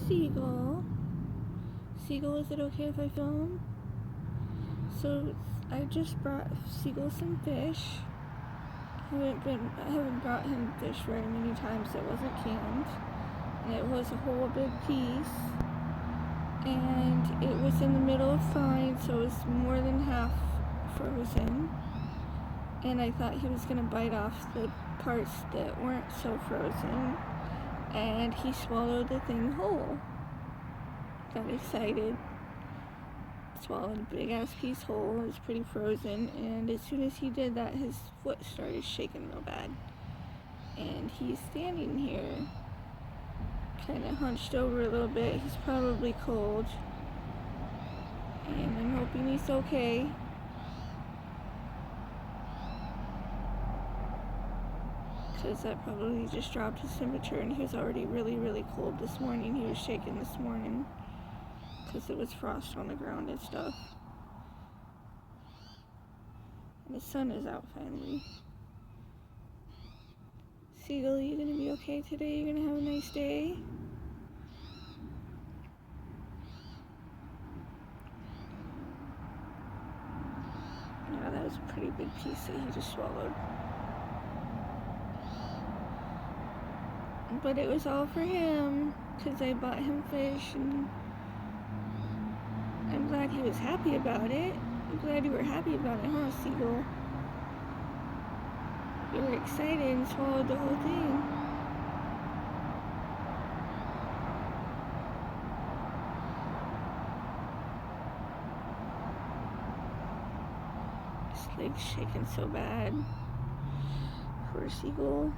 Seagull. Seagull, is it okay if I film? So I just brought Seagull some fish. I haven't brought him fish very many times that wasn't canned. And it was a whole big piece. And it was in the middle of thawing, so it was more than half frozen. And I thought he was gonna bite off the parts that weren't so frozen. And he swallowed the thing whole. Got excited. Swallowed a big ass piece whole. It was pretty frozen, and as soon as he did that, his foot started shaking real bad. And he's standing here, kind of hunched over a little bit. He's probably cold, and I'm hoping he's okay. Because that probably just dropped his temperature, and he was already really, really cold this morning. He was shaking this morning because it was frost on the ground and stuff. And the sun is out finally. Seagull, you gonna be okay today? You gonna have a nice day? Yeah, that was a pretty big piece that he just swallowed. But it was all for him, because I bought him fish, and I'm glad he was happy about it. I'm glad you were happy about it, huh, Seagull? You were excited and swallowed the whole thing. His leg's shaking so bad. Poor Seagull.